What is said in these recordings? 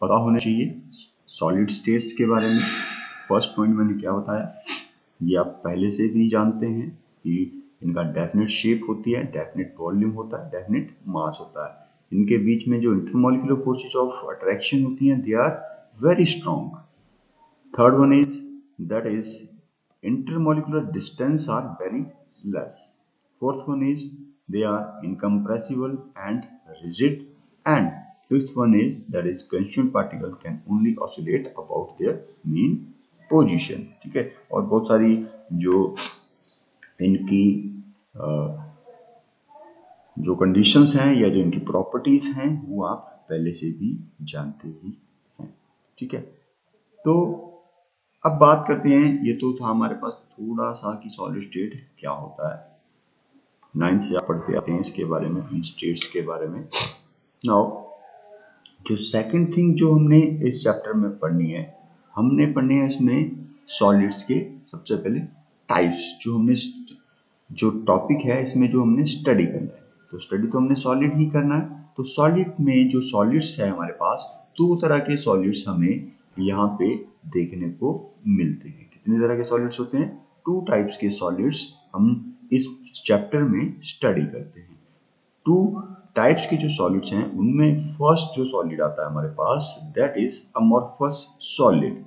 पता होना चाहिए सॉलिड स्टेट्स के बारे में। फर्स्ट पॉइंट मैंने क्या बताया, ये आप पहले से भी जानते हैं कि इनका डेफिनेट शेप होती है, डेफिनेट वॉल्यूम होता है, डेफिनेट मास होता है। इनके बीच में जो इंटरमॉलिक्यूलर फोर्सेज ऑफ अट्रैक्शन होती हैं, they are very strong. Third one is that is intermolecular distance are very less. Fourth one is they are incompressible and rigid. And fifth one is that is constituent particle can only oscillate about their mean position. ठीक है, और बहुत सारी जो इनकी जो conditions हैं या जो इनकी प्रॉपर्टीज हैं वो आप पहले से भी जानते ही हैं। ठीक है, तो अब बात करते हैं, ये तो था हमारे पास थोड़ा सा कि सॉलिड स्टेट क्या होता है। 9th से आप पढ़ते आते हैं इसके बारे में, इन स्टेट्स के बारे में। नाउ जो सेकंड थिंग जो हमने इस चैप्टर में पढ़नी है, हमने पढ़ने हैं इसमें सॉलिड्स के सबसे पहले टाइप्स। जो हमने जो टॉपिक है इसमें जो हमने स्टडी करना है, तो स्टडी तो हमने सॉलिड ही करना है। तो सॉलिड में जो सॉलिड्स है हमारे पास, 2 तरह के सॉलिड्स हमें यहाँ पे देखने को मिलते हैं। कितने तरह के सॉलिड्स होते हैं? 2 टाइप्स के सॉलिड्स हम इस चैप्टर में स्टडी करते हैं। 2 टाइप्स के जो सॉलिड्स हैं उनमें फर्स्ट जो सॉलिड आता है हमारे पास, that is amorphous solid.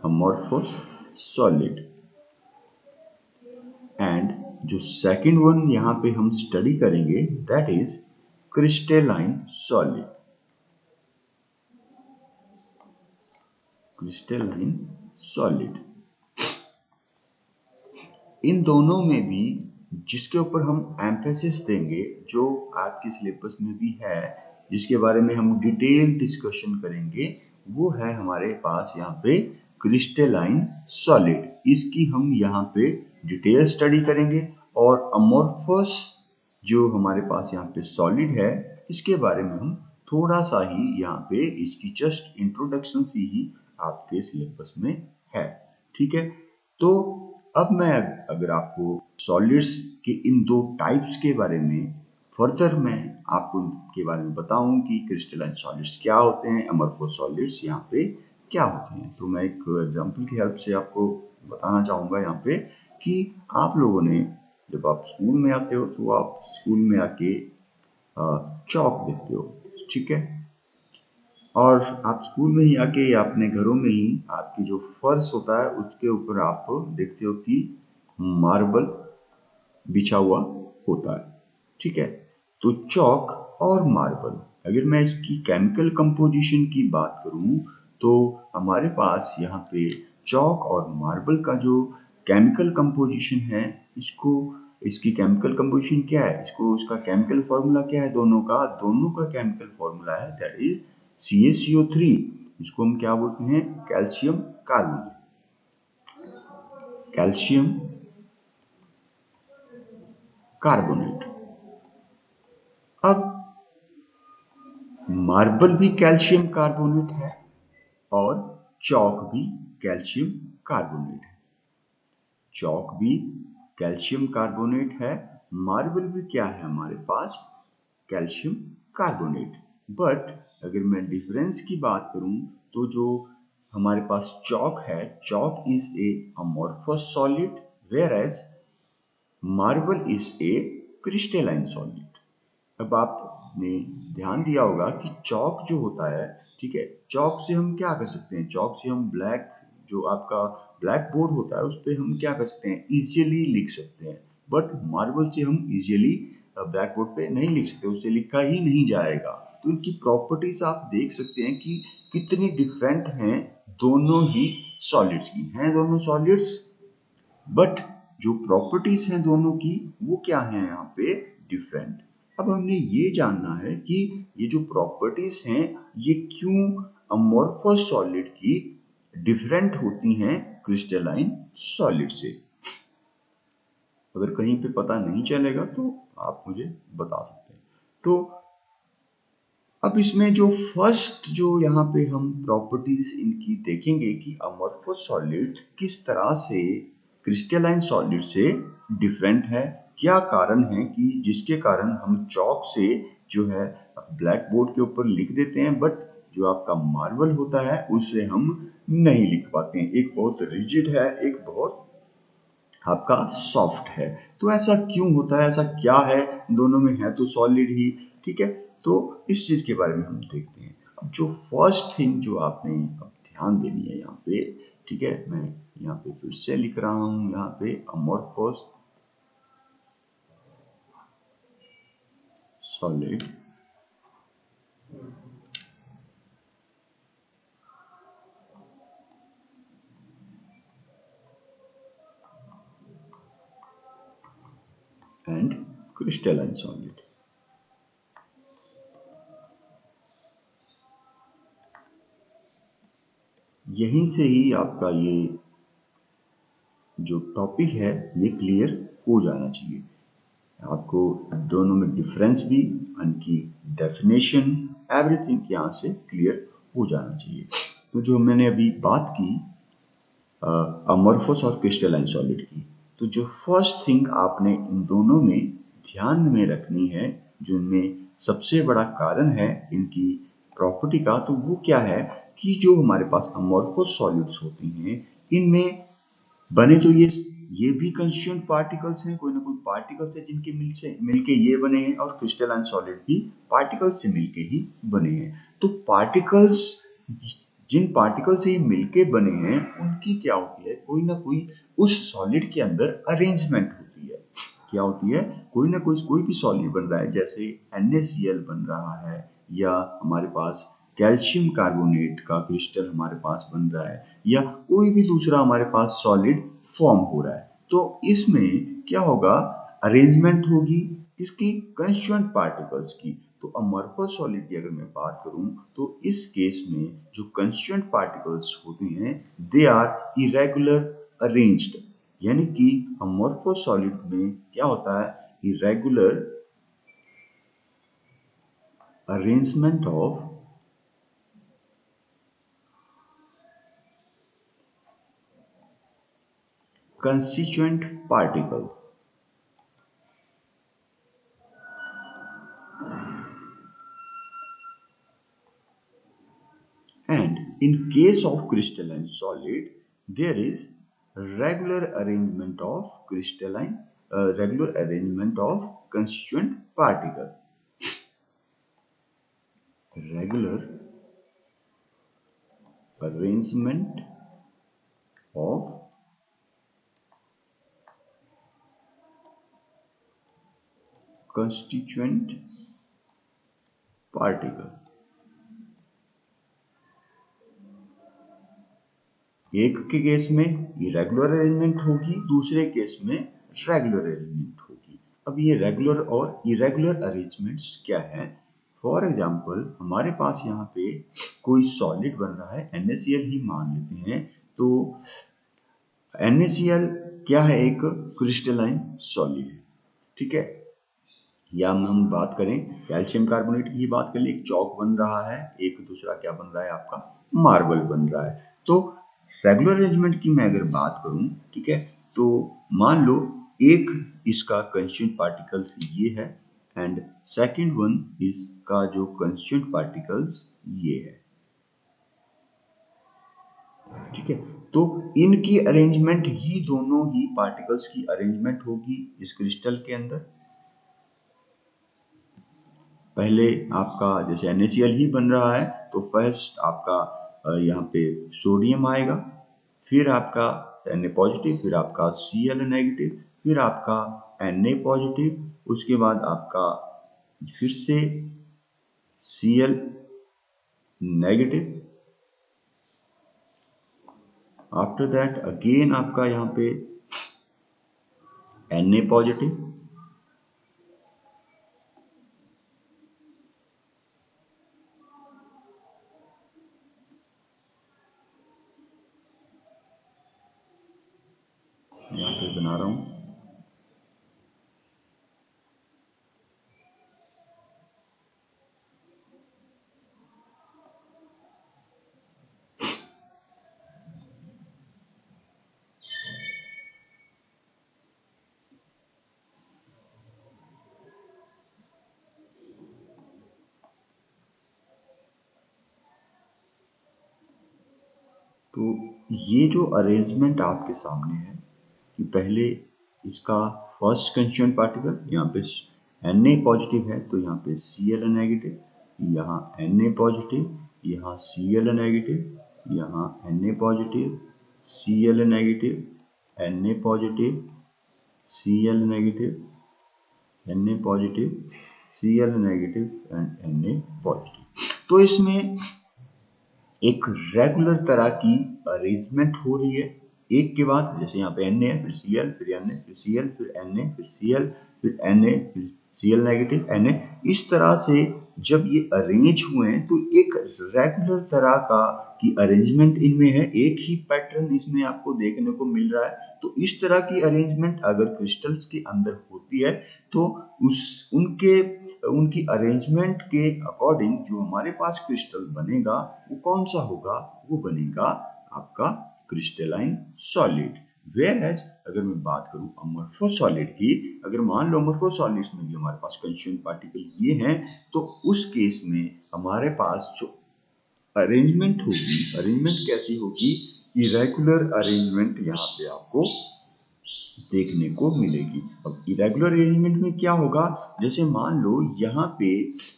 Amorphous solid. And जो सेकंड वन यहाँ पे हम स्टडी करेंगे, that is crystalline solid. Crystalline solid. इन दोनों में भी जिसके ऊपर हम एम्फेसिस देंगे, जो आपके सिलेबस में भी है, जिसके बारे में हम डिटेल डिस्कशन करेंगे, वो है हमारे पास यहाँ पे क्रिस्टलाइन सॉलिड। इसकी हम यहाँ पे डिटेल स्टडी करेंगे। और अमॉर्फस जो हमारे पास यहाँ पे सॉलिड है, इसके बारे में हम थोड़ा सा ही यहाँ पे इसकी जस्ट इंट्रोडक्शन सी ही आपके सिलेबस में है। ठीक है, तो अब मैं अगर आपको सॉलिड्स के इन 2 टाइप्स के बारे में फर्दर मैं आपको के बारे में बताऊं कि क्रिस्टलाइन सॉलिड्स क्या होते हैं, अमॉर्फस सॉलिड्स यहाँ पे क्या होते हैं, तो मैं एक एग्जांपल की हेल्प से आपको बताना चाहूँगा यहाँ पे कि आप लोगों ने जब आप स्कूल में आते हो तो आप स्कूल में आके चौक देखते हो। ठीक है, और आप स्कूल में ही आके या अपने घरों में ही आपकी जो फर्श होता है उसके ऊपर आप देखते हो कि मार्बल बिछा हुआ होता है। ठीक है, तो चौक और मार्बल, अगर मैं इसकी केमिकल कंपोजिशन की बात करूं तो हमारे पास यहाँ पे चौक और मार्बल का जो केमिकल कंपोजिशन है, इसकी केमिकल कंपोजिशन क्या है, इसका केमिकल फॉर्मूला क्या है, दोनों का केमिकल फॉर्मूला है दैट इज CaCO3। इसको हम क्या बोलते हैं? Calcium carbonate. Calcium carbonate. अब मार्बल भी कैल्शियम कार्बोनेट है और चौक भी कैल्शियम कार्बोनेट है। चौक भी कैल्शियम कार्बोनेट है, मार्बल भी क्या है हमारे पास? Calcium carbonate. बट अगर मैं डिफरेंस की बात करूं तो जो हमारे पास चौक है, chalk is a amorphous solid whereas marble is a crystalline solid. अब आपने ध्यान दिया होगा कि चौक जो होता है, ठीक है, चौक से हम क्या कर सकते हैं? चौक से हम ब्लैक, जो आपका ब्लैक बोर्ड होता है, उस पर हम क्या कर सकते हैं? इजीली लिख सकते हैं। बट मार्बल से हम इजीली ब्लैक बोर्ड पे नहीं लिख सकते, उससे लिखा ही नहीं जाएगा। तो इनकी प्रॉपर्टीज आप देख सकते हैं कि कितनी डिफरेंट हैं दोनों ही सॉलिड्स की। हैं दोनों सॉलिड्स, बट जो प्रॉपर्टीज हैं दोनों की वो क्या है यहाँ पे? डिफरेंट। अब हमने ये जानना है कि ये जो प्रॉपर्टीज हैं ये क्यों अमॉर्फस सॉलिड की डिफरेंट होती हैं क्रिस्टलाइन सॉलिड से। अगर कहीं पे पता नहीं चलेगा तो आप मुझे बता सकते हैं। तो अब इसमें जो फर्स्ट जो यहाँ पे हम प्रॉपर्टीज इनकी देखेंगे कि अमॉर्फस सॉलिड किस तरह से क्रिस्टलाइन सॉलिड से डिफरेंट है, क्या कारण है कि जिसके कारण हम चौक से जो है ब्लैक बोर्ड के ऊपर लिख देते हैं, बट जो आपका मार्बल होता है उससे हम नहीं लिख पाते हैं। एक बहुत रिजिड है, एक बहुत आपका सॉफ्ट है। तो ऐसा क्यों होता है, ऐसा क्या है? दोनों में है तो सॉलिड ही, ठीक है। तो इस चीज के बारे में हम देखते हैं। अब जो फर्स्ट थिंग जो आपने अब ध्यान देनी है यहाँ पे, ठीक है, मैं यहाँ पे फिर से लिख रहा हूँ यहाँ पे amorphous solid and crystalline solid. यहीं से ही आपका ये जो टॉपिक है ये क्लियर हो जाना चाहिए आपको। दोनों में डिफरेंस भी, उनकी डेफिनेशन, एवरीथिंग यहाँ से क्लियर हो जाना चाहिए। तो जो मैंने अभी बात की अमोर्फस और क्रिस्टलाइन सॉलिड की, तो जो फर्स्ट थिंग आपने इन दोनों में ध्यान में रखनी है, जो इनमें सबसे बड़ा कारण है इनकी प्रॉपर्टी का, तो वो क्या है कि जो हमारे पास अमोर्फस सॉलिड्स होते हैं इनमें बने तो ये भी कंस्टिट्यूएंट पार्टिकल्स हैं, कोई ना कोई पार्टिकल्स है जिनके मिलके ये बने हैं, और क्रिस्टलाइन सॉलिड भी पार्टिकल्स से मिलके ही बने हैं। तो पार्टिकल्स, जिन पार्टिकल से ये मिलके बने हैं उनकी क्या होती है, कोई ना कोई उस सॉलिड के अंदर अरेंजमेंट होती है। क्या होती है? कोई भी सॉलिड बन रहा है, जैसे NaCl बन रहा है, या हमारे पास कैल्शियम कार्बोनेट का क्रिस्टल हमारे पास बन रहा है, या कोई भी दूसरा हमारे पास सॉलिड फॉर्म हो रहा है। तो इसमें क्या होगा, अरेंजमेंट होगी किसकी, कंस्टिट्यूएंट पार्टिकल्स की। तो अमोर्फस सॉलिड की अगर मैं बात करूं तो इस केस में जो कंस्टिट्यूएंट पार्टिकल्स होते हैं दे आर इरेगुलर अरेंज्ड, यानी कि अमोर्फस सॉलिड में क्या होता है, irregular arrangement of constituent particle. And in case of crystalline solid, there is regular arrangement of constituent particle. Regular arrangement of constituent particle. एक के केस में इरेगुलर अरेंजमेंट होगी, दूसरे केस में रेगुलर अरेंजमेंट होगी। अब ये रेगुलर और इरेगुलर अरेंजमेंट्स क्या है? फॉर एग्जाम्पल हमारे पास यहाँ पे कोई सॉलिड बन रहा है, NaCl ही मान लेते हैं। तो NaCl क्या है, एक क्रिस्टलाइन सॉलिड है, ठीक है। या हम बात करें कैल्शियम कार्बोनेट की ही बात कर ले, एक चौक बन रहा है, एक दूसरा क्या बन रहा है, आपका मार्बल बन रहा है। तो रेगुलर अरेंजमेंट की मैं अगर बात करूं, ठीक है, तो मान लो एक इसका कंस्टिट्यूएंट पार्टिकल ये है, एंड सेकंड वन इसका जो कंस्टिट्यूएंट पार्टिकल्स ये है, ठीक है। तो इनकी अरेंजमेंट ही, दोनों ही पार्टिकल्स की अरेंजमेंट होगी इस क्रिस्टल के अंदर। पहले आपका जैसे NaCl ही बन रहा है, तो फर्स्ट आपका यहाँ पे सोडियम आएगा, फिर आपका Na पॉजिटिव, फिर आपका Cl नेगेटिव, फिर आपका Na पॉजिटिव, उसके बाद आपका फिर से Cl negative, after that again आपका यहाँ पे Na पॉजिटिव, यहाँ पे बना रहा हूँ। तो ये जो अरेंजमेंट आपके सामने है कि पहले इसका फर्स्ट कंस्टिट्यूएंट पार्टिकल यहाँ पे Na पॉजिटिव है तो यहाँ पे Cl नेगेटिव, यहाँ Na पॉजिटिव, यहाँ Cl नेगेटिव, यहाँ Na positive, Cl negative, Na positive, Cl negative, Na positive, Cl negative and Na positive. तो इसमें एक रेगुलर तरह की अरेंजमेंट हो रही है एक के बाद, जैसे यहाँ पे Na है, फिर Cl, फिर Na, फिर Cl, फिर Na, फिर Cl, फिर Na, फिर Cl नेगेटिव, Na। इस तरह से जब ये अरेंज हुए हैं तो एक रेगुलर तरह का की अरेंजमेंट इनमें है, एक ही पैटर्न इसमें आपको देखने को मिल रहा है। तो इस तरह की अरेंजमेंट अगर क्रिस्टल्स के अंदर होती है तो उनकी अरेंजमेंट के अकॉर्डिंग जो हमारे पास क्रिस्टल बनेगा वो कौन सा होगा, वो बनेगा आपका क्रिस्टलाइन सॉलिड। वेयर एज अगर मैं बात करूं अमोर्फोस सॉलिड की, अगर मान लो अमोर्फोस सॉलिड्स में भी हमारे पास कंस्टिट्यूएंट पार्टिकल ये हैं, तो उस केस में हमारे पास जो अरेंजमेंट होगी, अरेंजमेंट कैसी होगी, इरेगुलर अरेंजमेंट यहाँ पे आपको देखने को मिलेगी। अब इरेगुलर अरेंजमेंट में क्या होगा, जैसे मान लो यहाँ पे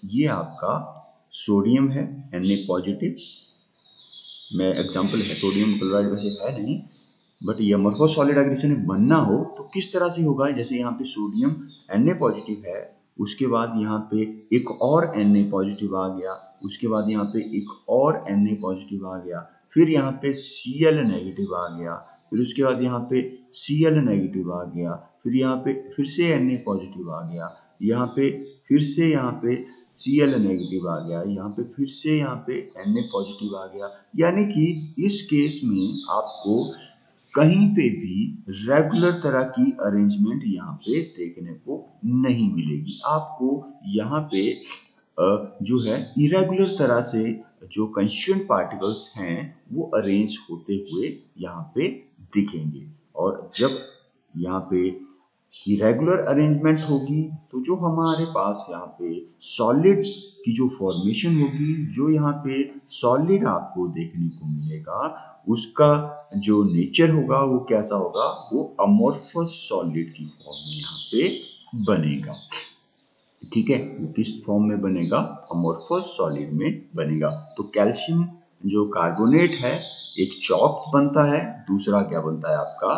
ये आपका सोडियम है Na पॉजिटिव, मैं एग्जांपल है, सोडियम क्लोराइड वैसे है नहीं, बट ये अमोर्फोस सॉलिड अगर इसे बनना हो तो किस तरह से होगा, जैसे यहाँ पे सोडियम Na पॉजिटिव है, उसके बाद यहाँ पे एक और Na पॉजिटिव आ गया, उसके बाद यहाँ पे एक और Na पॉजिटिव आ गया, फिर यहाँ पे Cl नेगेटिव आ गया, फिर उसके बाद यहाँ पे Cl नेगेटिव आ गया, फिर यहाँ पे फिर से Na पॉजिटिव आ गया, यहाँ पे फिर से यहाँ पे Cl नेगेटिव आ गया, यहाँ पे फिर से यहाँ पे Na पॉजिटिव आ गया। यानी कि इस केस में आपको कहीं पे भी रेगुलर तरह की अरेंजमेंट यहाँ पे देखने को नहीं मिलेगी। आपको यहाँ पे जो है इरेगुलर तरह से जो कंस्टिट्यूएंट पार्टिकल्स हैं वो अरेंज होते हुए यहाँ पे दिखेंगे। और जब यहाँ पे इरेगुलर अरेंजमेंट होगी तो जो हमारे पास यहाँ पे सॉलिड की जो फॉर्मेशन होगी, जो यहाँ पे सॉलिड आपको देखने को मिलेगा, उसका जो नेचर होगा वो कैसा होगा, वो अमोर्फस सॉलिड की फॉर्म में यहाँ पे बनेगा। ठीक है, वो किस फॉर्म में बनेगा, अमोर्फस सॉलिड में बनेगा। तो कैल्शियम जो कार्बोनेट है एक चॉक बनता है, दूसरा क्या बनता है आपका,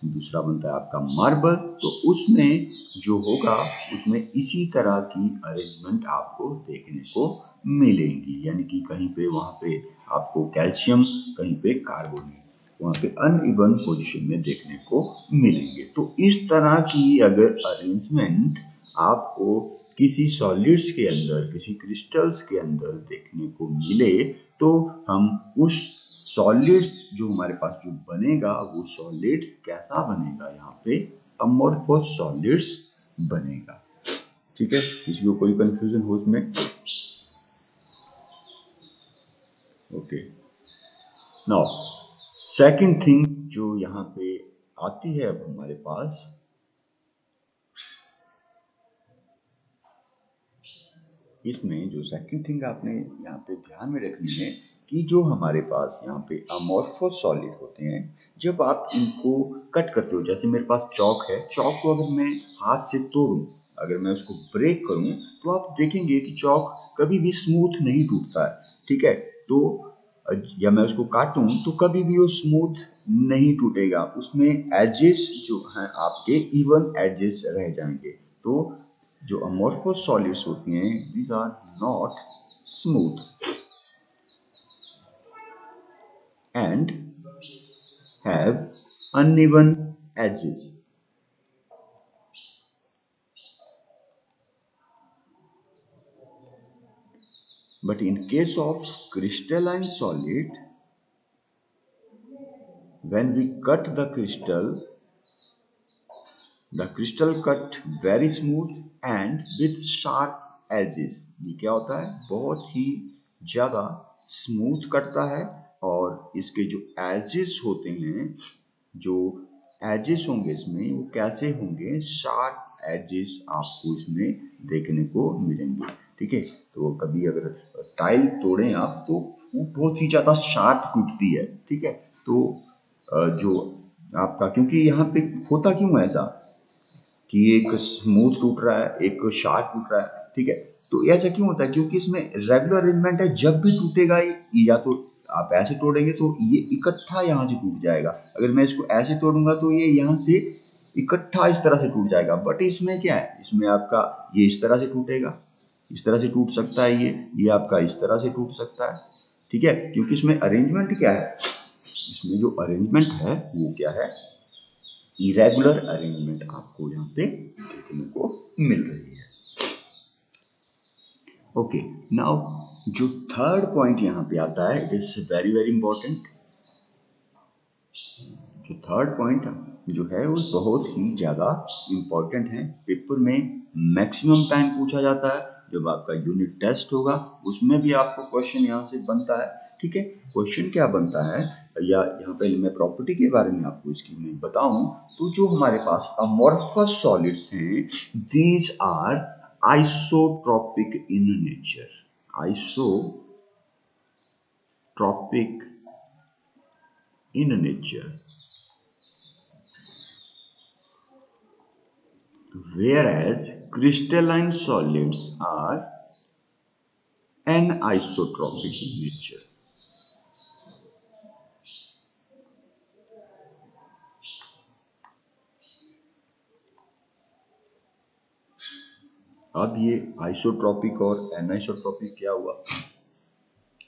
दूसरा बनता है आपका मार्बल। तो उसमें जो होगा उसमें इसी तरह की अरेंजमेंट आपको देखने को मिलेंगी, यानी कि कहीं पे वहां पे आपको कैल्शियम, कहीं पे कार्बोनेट, वहां पे अनइवन पोजीशन में देखने को मिलेंगे। तो इस तरह की अगर अरेंजमेंट आपको किसी सॉलिड्स के अंदर, किसी क्रिस्टल्स के अंदर देखने को मिले तो हम उस सॉलिड्स जो हमारे पास जो बनेगा वो सॉलिड कैसा बनेगा, यहाँ पे अमोर्फोस सॉलिड्स बनेगा। ठीक है, किसी को कोई कंफ्यूजन हो इसमें? ओके, नाउ सेकंड थिंग जो यहाँ पे आती है अब हमारे पास, इसमें जो सेकंड थिंग आपने यहाँ पे ध्यान में रखनी है कि जो हमारे पास यहाँ पे अमोर्फोस सॉलिड होते हैं, जब आप इनको कट करते हो, जैसे मेरे पास चौक है, चौक को अगर मैं हाथ से तोड़ूं, अगर मैं उसको ब्रेक करूं तो आप देखेंगे कि चौक कभी भी स्मूथ नहीं टूटता है। ठीक है, तो या मैं उसको काटूं तो कभी भी वो स्मूथ नहीं टूटेगा, उसमें एजेस जो हैं आपके इवन एजेस रह जाएंगे। तो जो अमोर्फोस सॉलिड्स होती हैं, these are not smooth and have uneven edges. But in case of crystalline solid, when we cut the crystal cut very smooth and with sharp edges। ये क्या होता है, बहुत ही ज़्यादा स्मूथ कटता है और इसके जो एजेस होते हैं, जो एजेस होंगे इसमें वो कैसे होंगे, शार्प एजेस आपको इसमें देखने को मिलेंगे। ठीक है, तो कभी अगर टाइल तोड़ें आप तो वो बहुत ही ज़्यादा शार्प टूटती है। ठीक है, तो जो आपका, क्योंकि यहाँ पे होता क्यों है ऐसा कि एक स्मूथ टूट रहा है, एक शार्प टूट रहा है, ठीक है। तो ऐसा क्यों होता है? क्योंकि इसमें रेगुलर अरेंजमेंट है, जब भी टूटेगा ये या तो आप ऐसे तोड़ेंगे तो ये इकट्ठा यहाँ से टूट जाएगा, अगर मैं इसको ऐसे तोड़ूंगा तो ये यहाँ से इकट्ठा इस तरह से टूट जाएगा। बट इसमें क्या है, इसमें आपका ये इस तरह से टूटेगा, इस तरह से टूट सकता है, ये आपका इस तरह से टूट सकता है, ठीक है। क्योंकि इसमें अरेंजमेंट क्या है, इसमें जो अरेंजमेंट है वो क्या है, इरेगुलर अरेंजमेंट आपको यहाँ पे देखने को मिल रही है। ओके, नाउ जो थर्ड पॉइंट यहाँ पे आता है, it is very very important. जो थर्ड पॉइंट जो है वो बहुत ही ज़्यादा इम्पोर्टेंट है, पेपर में मैक्सिमम टाइम पूछा जाता है। जब आपका यूनिट टेस्ट होगा उसमें भी आपको क्वेश्चन यहाँ से बनता है, ठीक है। क्वेश्चन क्या बनता है, या यहाँ पे मैं प्रॉपर्टी के बारे में आपको इसकी मैं बताऊं तो जो हमारे पास अमॉर्फस सॉलिड्स हैं, these are isotropic in nature, isotropic in nature, whereas crystalline solids are anisotropic in nature. अब ये आइसोट्रॉपिक और एनाइसोट्रॉपिक क्या हुआ,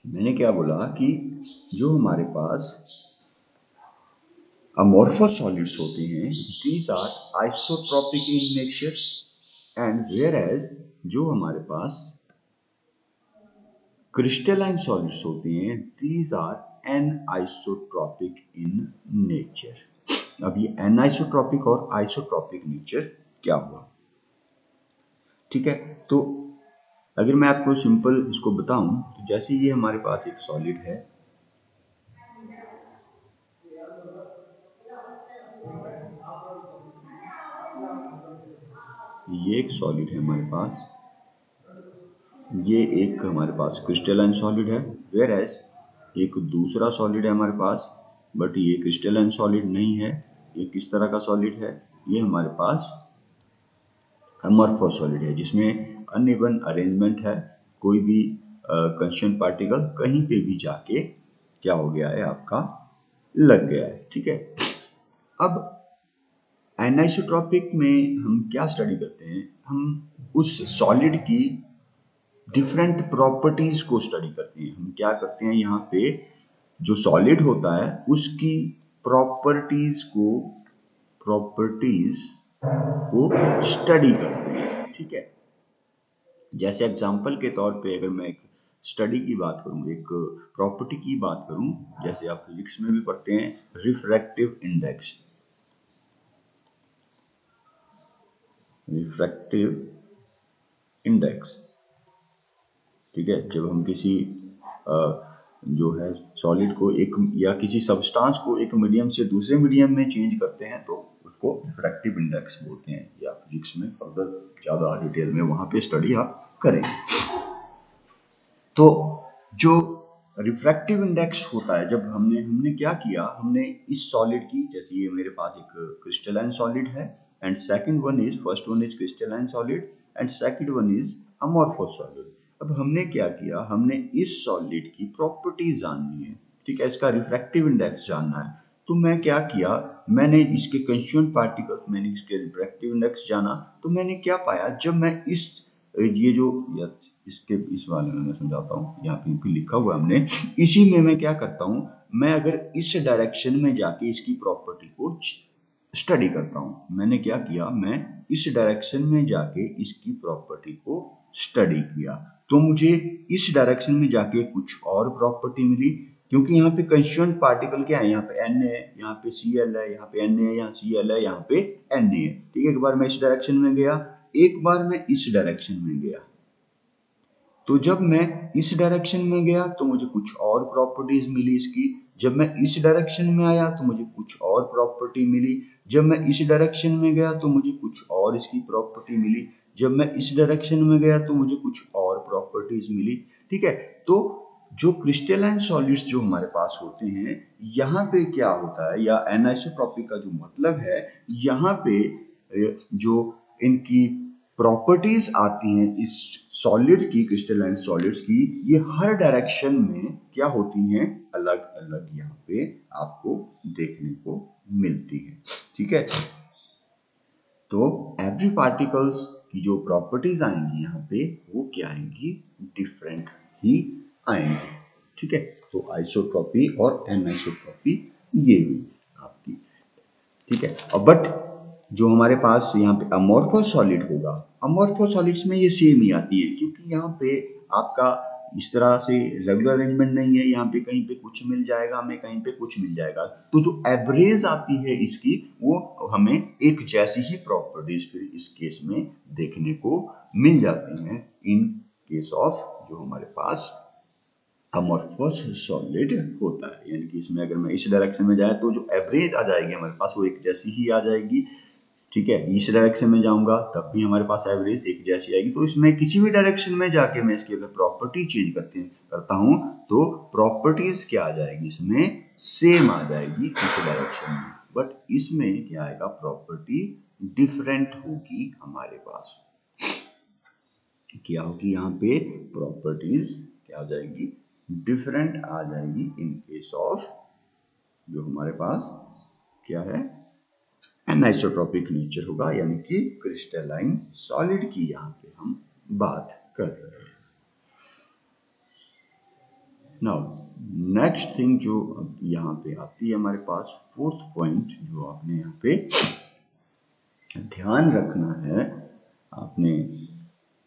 मैंने क्या बोला कि जो हमारे पास अमॉर्फस सॉलिड्स होते हैं, these are isotropic in nature, and whereas जो हमारे पास क्रिस्टलाइन सॉलिड्स होते हैं, these are anisotropic in nature. अब ये एनाइसोट्रॉपिक और आइसोट्रॉपिक नेचर क्या हुआ, ठीक है। तो अगर मैं आपको सिंपल इसको बताऊं तो जैसे ये हमारे पास एक सॉलिड है, ये एक सॉलिड है हमारे पास, ये एक हमारे पास क्रिस्टलाइन सॉलिड है, वेयर एज एक दूसरा सॉलिड है हमारे पास, बट ये क्रिस्टलाइन सॉलिड नहीं है। ये किस तरह का सॉलिड है, ये हमारे पास अमॉर्फस सॉलिड है जिसमें अनइवन अरेंजमेंट है, कोई भी कंस्टिट्यूएंट पार्टिकल कहीं पे भी जाके क्या हो गया है, आपका लग गया है, ठीक है। अब एनाइसोट्रॉपिक में हम क्या स्टडी करते हैं, हम उस सॉलिड की डिफरेंट प्रॉपर्टीज को स्टडी करते हैं। हम क्या करते हैं, यहाँ पे जो सॉलिड होता है उसकी प्रॉपर्टीज को स्टडी करते हैं, ठीक है। जैसे एग्जांपल के तौर पे अगर मैं एक स्टडी की बात करूं, एक प्रॉपर्टी की बात करूं, जैसे आप फिजिक्स में भी पढ़ते हैं रिफ्रैक्टिव इंडेक्स, ठीक है। जब हम किसी जो है सॉलिड को एक या किसी सब्सटेंस को एक मीडियम से दूसरे मीडियम में चेंज करते हैं तो उसको रिफ्रैक्टिव इंडेक्स बोलते हैं, या फिजिक्स में फर्दर ज़्यादा डिटेल में वहाँ पे स्टडी आप करेंगे। तो जो रिफ्रैक्टिव इंडेक्स होता है, जब हमने क्या किया, हमने इस सॉलिड की, जैसे ये मेरे पास एक क्रिस्टलाइन सॉलिड है and first one is crystalline solid and second one is amorphous solid. अब हमने क्या किया, हमने इस सॉलिड की प्रॉपर्टीज जाननी है, ठीक है, इसका रिफ्रैक्टिव इंडेक्स जानना है। तो मैं क्या किया, मैंने इसके कंस्टिट्यूएंट पार्टिकल्स, मैंने इसके रिफ्रैक्टिव इंडेक्स जाना, तो मैंने क्या पाया, जब मैं ये जो इसके इस वाले में मैं समझाता हूँ, यहाँ पे लिखा हुआ हमने, इसी में मैं क्या करता हूँ, मैं अगर इस डायरेक्शन में जाके इसकी प्रॉपर्टी को स्टडी करता हूँ। मैंने क्या किया, मैं इस डायरेक्शन में जाके इसकी प्रॉपर्टी को स्टडी किया, तो मुझे इस डायरेक्शन में जाके कुछ और प्रॉपर्टी मिली, क्योंकि यहाँ पे कंस्टिट्यूएंट पार्टिकल क्या है, यहाँ पे Na है, यहाँ पे Cl है, यहाँ पे Na है, यहाँ Cl है, यहाँ पे Na है, ठीक है। एक बार मैं इस डायरेक्शन में गया, एक बार मैं इस डायरेक्शन में गया, तो जब मैं इस डायरेक्शन में गया तो मुझे कुछ और प्रॉपर्टीज मिली इसकी, जब मैं इस डायरेक्शन में आया तो मुझे कुछ और प्रॉपर्टी मिली, जब मैं इस डायरेक्शन में गया तो मुझे कुछ और इसकी प्रॉपर्टी मिली, जब मैं इस डायरेक्शन में गया तो मुझे कुछ और प्रॉपर्टीज मिली, ठीक है। तो जो क्रिस्टलाइन सॉलिड्स जो हमारे पास होते हैं, यहाँ पे क्या होता है, या एनिसोट्रॉपिक का जो मतलब है, यहाँ पे जो इनकी प्रॉपर्टीज आती हैं इस सॉलिड्स की, क्रिस्टलाइन सॉलिड्स की, ये हर डायरेक्शन में क्या होती हैं, अलग अलग यहाँ पे आपको देखने को मिलती है। ठीक है, तो एवरी पार्टिकल्स की जो प्रॉपर्टीज आएंगी यहाँ पे वो क्या आएंगी, डिफरेंट ही आएंगी। ठीक है, तो आइसोट्रॉपी और एनिसोट्रॉपी ये हुई आपकी। ठीक है, और बट जो हमारे पास यहाँ पे अमोर्फोस सॉलिड होगा, अमोर्फोस सॉलिड्स में ये सेम ही आती है, क्योंकि यहाँ पे आपका इस तरह से रेगुलर अरेंजमेंट नहीं है, यहाँ पे कहीं पे कुछ मिल जाएगा हमें, कहीं पे कुछ मिल जाएगा, तो जो एवरेज आती है इसकी वो हमें एक जैसी ही प्रॉपर्टीज फिर इस केस में देखने को मिल जाती हैं इन केस ऑफ जो हमारे पास अमोर्फोस सॉलिड होता है। यानी कि इसमें अगर मैं इस डायरेक्शन में जाए तो जो एवरेज आ जाएगी हमारे पास वो एक जैसी ही आ जाएगी। ठीक है, इस डायरेक्शन में जाऊंगा तब भी हमारे पास एवरेज एक जैसी आएगी। तो इसमें किसी भी डायरेक्शन में जाके मैं इसकी अगर प्रॉपर्टी चेंज करता हूँ तो प्रॉपर्टीज क्या आ जाएगी, इसमें सेम आ जाएगी इस डायरेक्शन में, बट इसमें क्या आएगा, प्रॉपर्टी डिफरेंट होगी हमारे पास। क्या होगी यहाँ पे, प्रॉपर्टीज क्या आ जाएगी, डिफरेंट आ जाएगी इन केस ऑफ जो हमारे पास क्या है, एनिसोट्रॉपिक नेचर होगा, यानी कि क्रिस्टलाइन सॉलिड की यहाँ पे हम बात कर रहे हैं। नाउ नेक्स्ट थिंग जो यहाँ पे आती है हमारे पास, फोर्थ पॉइंट जो आपने यहाँ पे ध्यान रखना है आपने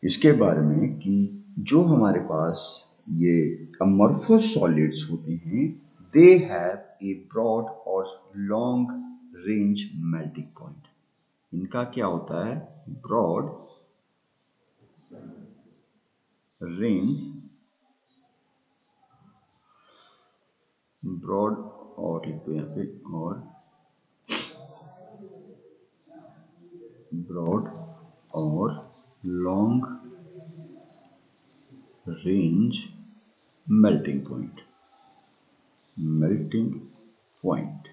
इसके बारे में कि जो हमारे पास ये अमोर्फोस सॉलिड्स होते हैं, दे हैव ए ब्रॉड और लॉन्ग रेंज मेल्टिंग पॉइंट। इनका क्या होता है, ब्रॉड रेंज, ब्रॉड और लिख दो यहाँ पे, और ब्रॉड और long range melting point, melting point.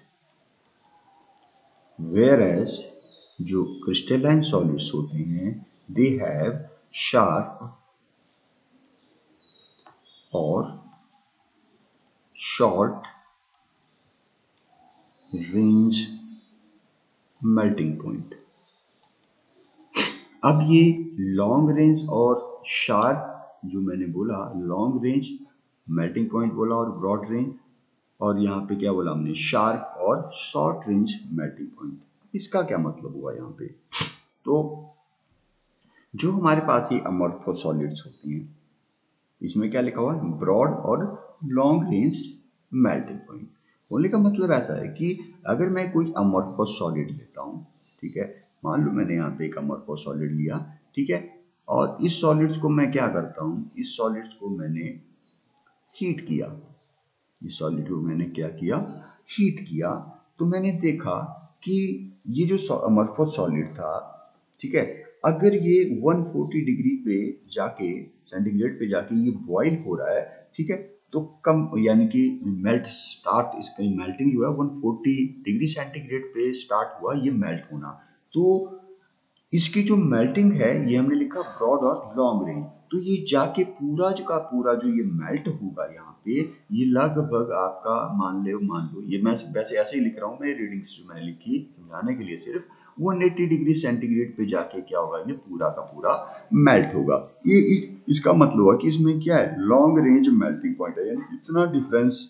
Whereas जो क्रिस्टलाइन सॉलिड्स होते हैं, दे हैव शार्प और शॉर्ट रेंज मेल्टिंग पॉइंट। अब ये लॉन्ग रेंज और शार्प जो मैंने बोला, लॉन्ग रेंज मेल्टिंग पॉइंट बोला और ब्रॉड रेंज, और यहाँ पे क्या बोला हमने, शार्प और शॉर्ट रेंज मेल्टिंग पॉइंट। इसका क्या मतलब हुआ यहाँ पे, तो जो हमारे पास ये अमोर्फोस सॉलिड्स होती हैं, इसमें क्या लिखा हुआ है, ब्रॉड और लॉन्ग रेंज मेल्टिंग पॉइंट। बोलने का मतलब ऐसा है कि अगर मैं कोई अमोर्फोस सॉलिड लेता हूँ, ठीक है, मान लो मैंने यहाँ पे एक अमोर्फोस सॉलिड लिया, ठीक है, और इस सॉलिड्स को मैं क्या करता हूँ, इस सॉलिड्स को मैंने हीट किया, इस सॉलिड को मैंने क्या किया, हीट किया, तो मैंने देखा कि ये जो अमोर्फोस सॉलिड था, ठीक है, अगर ये 140 डिग्री पे जाके, सेंटीग्रेड पे जाके ये बॉईल हो रहा है, ठीक है, तो कम यानी कि मेल्ट स्टार्ट, इसका मेल्टिंग जो है 140 डिग्री सेंटीग्रेड पे स्टार्ट हुआ ये मेल्ट होना, तो इसकी जो मेल्टिंग है ये हमने लिखा ब्रॉड और लॉन्ग रेंज, तो ये जाके पूरा जो का पूरा जो ये मेल्ट होगा यहाँ पे, ये लगभग आपका मान लो ये मैं वैसे ऐसे ही लिख रहा हूँ, मैं रीडिंग्स जो मैंने लिखी समझाने के लिए सिर्फ, 180 डिग्री सेंटीग्रेड पे जाके क्या होगा, ये पूरा का पूरा मेल्ट होगा। ये इसका मतलब हुआ कि इसमें क्या है, लॉन्ग रेंज मेल्टिंग पॉइंट है, यानी इतना डिफरेंस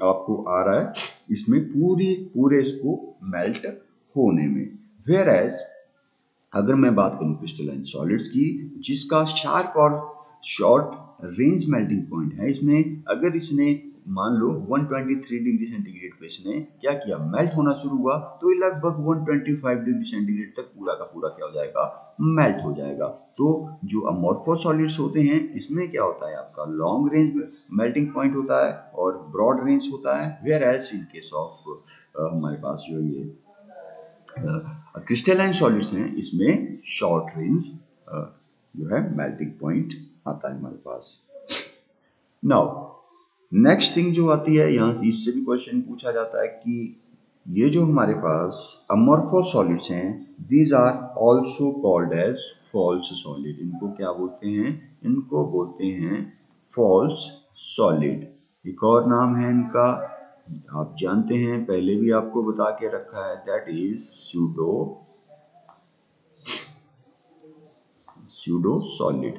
आपको आ रहा है इसमें पूरे इसको मेल्ट होने में। वेयर एज अगर मैं बात करूं क्रिस्टलाइन सॉलिड्स की, जिसका शार्प और शॉर्ट रेंज मेल्टिंग पॉइंट है, इसमें अगर इसने मान लो 123 डिग्री सेंटीग्रेड पे इसने क्या किया, मेल्ट होना शुरू हुआ, तो ये लगभग 125 डिग्री सेंटीग्रेड तक पूरा का पूरा क्या हो जाएगा, मेल्ट हो जाएगा। तो जो अमोर्फोस सॉलिड्स होते हैं इसमें क्या होता है, आपका लॉन्ग रेंज मेल्टिंग पॉइंट होता है और ब्रॉड रेंज होता है, whereas in case of हमारे पास जो ये क्रिस्टलाइन सॉलिड्स हैं, इसमें शॉर्ट रेंज जो है मेल्टिंग पॉइंट आता है हमारे पास। नाउ नेक्स्ट थिंग जो आती है, यहाँ से इससे भी क्वेश्चन पूछा जाता है कि ये जो हमारे पास अमॉर्फस सॉलिड्स हैं, these are also called as false solid. इनको क्या बोलते हैं? इनको बोलते हैं फॉल्स सॉलिड। एक और नाम है इनका, आप जानते हैं, पहले भी आपको बता के रखा है, that is pseudo solid.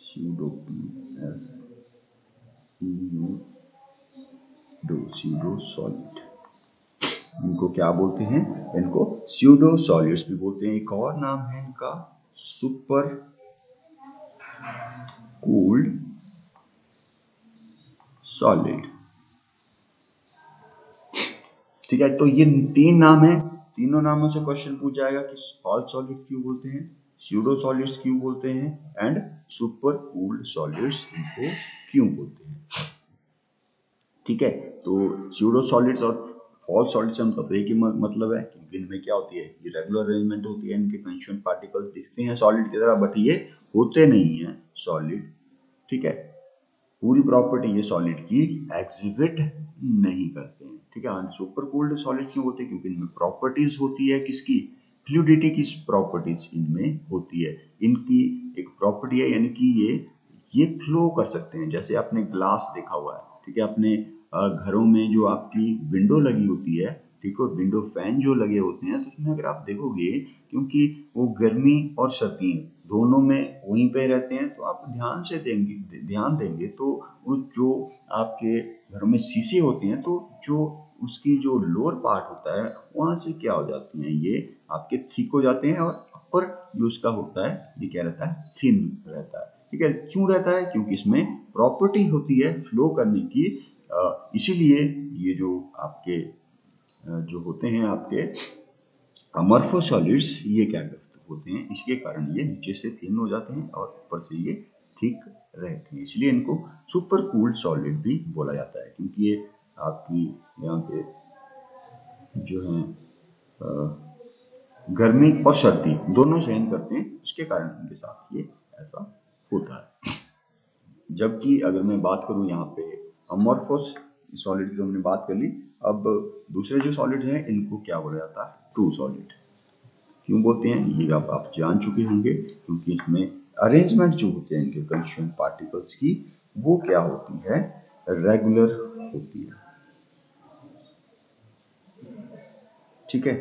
Pseudo solid, इनको क्या बोलते हैं? इनको स्यूडो सॉलिड्स भी बोलते हैं। एक और नाम है इनका सुपर कूल्ड सॉलिड। ठीक है, तो ये तीन नाम है, तीनों नामों से क्वेश्चन पूछ जाएगा कि फॉल्स सॉलिड क्यों बोलते हैं, स्यूडो सॉलिड्स क्यों बोलते हैं, एंड सुपर कूल्ड सॉलिड्स इनको क्यों बोलते हैं। ठीक है, तो स्यूडो सॉलिड्स और फॉल्स सॉलिड्स हम तो एक ही मतलब है, क्योंकि इनमें क्या होती है, ये रेगुलर अरेंजमेंट होती है, इनके कंस्टिट्यूएंट पार्टिकल्स दिखते हैं सॉलिड की तरह, बट ये होते नहीं है सॉलिड। ठीक है, पूरी प्रॉपर्टी ये सॉलिड की एग्जिबिट नहीं करते हैं। ठीक है, सुपर कूल्ड सॉलिड्स क्यों होते हैं? क्योंकि इनमें प्रॉपर्टीज होती है किसकी? फ्लूइडिटी की प्रॉपर्टीज इनमें होती है। इनकी एक प्रॉपर्टी है, यानी कि ये फ्लो कर सकते हैं। जैसे आपने ग्लास देखा हुआ है, ठीक है, अपने घरों में जो आपकी विंडो लगी होती है, ठीक है, विंडो फैन जो लगे होते हैं, तो उसमें अगर आप देखोगे, क्योंकि वो गर्मी और सर्दी दोनों में वहीं पे रहते हैं, तो आप ध्यान देंगे तो वो जो आपके घरों में शीशे होते हैं, तो जो उसकी जो लोअर पार्ट होता है, वहां से क्या हो जाती हैं, ये आपके थिक हो जाते हैं, और अपर जो उसका होता है, ये क्या रहता है? थिन रहता है। ठीक है, क्यों रहता है? क्योंकि इसमें प्रॉपर्टी होती है फ्लो करने की, इसीलिए ये जो आपके जो होते हैं आपके अमॉर्फस सॉलिड्स, ये क्या होते हैं, इसके कारण ये नीचे से थिन हो जाते हैं और ऊपर से ये थिक रहते हैं, इसलिए इनको सुपर कूल्ड सॉलिड भी बोला जाता है, क्योंकि ये आपकी यहाँ पे जो है गर्मी और सर्दी दोनों सहन करते हैं, इसके कारण इनके साथ ये ऐसा होता है। जबकि अगर मैं बात करूं यहाँ पे अमॉर्फस सॉलिड की, तो हमने बात कर ली। अब दूसरे जो सॉलिड हैं, इनको क्या बोला जाता है? True solid. क्यों बोलते हैं ये आप जान चुके होंगे, क्योंकि इसमें अरेंजमेंट जो होते हैं इनके कंस्टिट्यूएंट पार्टिकल्स की, वो क्या होती है? रेगुलर होती है। ठीक है,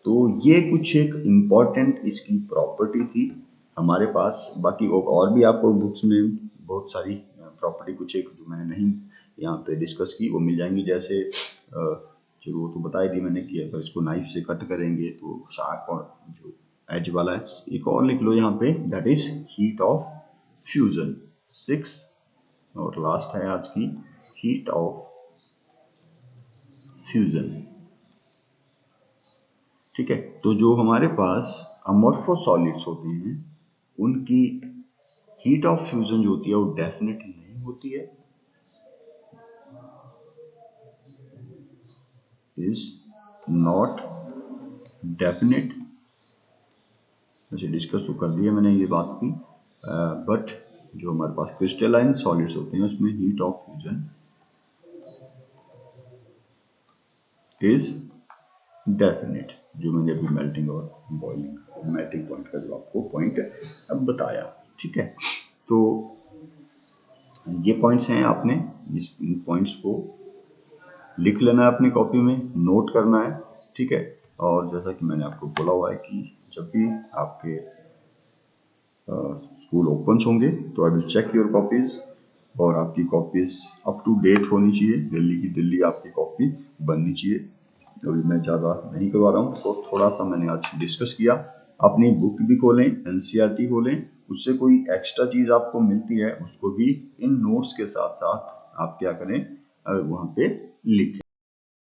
तो ये कुछ एक इम्पॉर्टेंट इसकी प्रॉपर्टी थी हमारे पास। बाकी और भी आपको बुक्स में बहुत सारी प्रॉपर्टी कुछ एक जो मैंने नहीं यहाँ पे डिस्कस की, वो मिल जाएंगी। जैसे चलो वो तो बता ही दी मैंने कि अगर इसको नाइफ से कट करेंगे तो शार्प और जो एज वाला है, एक और लिख लो यहाँ पे, that is heat of fusion. 6 और लास्ट है आज की, हीट ऑफ फ्यूजन। ठीक है, तो जो हमारे पास अमॉर्फस सॉलिड्स होते हैं, उनकी हीट ऑफ फ्यूजन जो होती है वो डेफिनेट नहीं होती है, इज नॉट डेफिनेट। वैसे डिस्कस तो कर दिया मैंने ये बात की, बट जो हमारे पास क्रिस्टलाइन सॉलिड्स होते हैं, उसमें heat of fusion is definite, जो मैंने अभी मेल्टिंग और बॉइलिंग मेल्टिंग पॉइंट का जो आपको पॉइंट अब बताया। ठीक है, तो ये पॉइंट्स हैं, आपने इस पॉइंट्स को लिख लेना है अपनी कॉपी में, नोट करना है। ठीक है, और जैसा कि मैंने आपको बोला हुआ है कि जब भी आपके स्कूल ओपन होंगे, तो I will check your copies, और आपकी कॉपीज अप टू डेट होनी चाहिए, दिल्ली की दिल्ली आपकी कॉपी बननी चाहिए। अभी मैं ज़्यादा नहीं करवा रहा हूँ, तो थोड़ा सा मैंने आज डिस्कस किया। अपनी बुक भी खोलें, एनसीईआरटी खोलें, उससे कोई एक्स्ट्रा चीज़ आपको मिलती है, उसको भी इन नोट्स के साथ साथ आप क्या करें, वहाँ पे लिखें।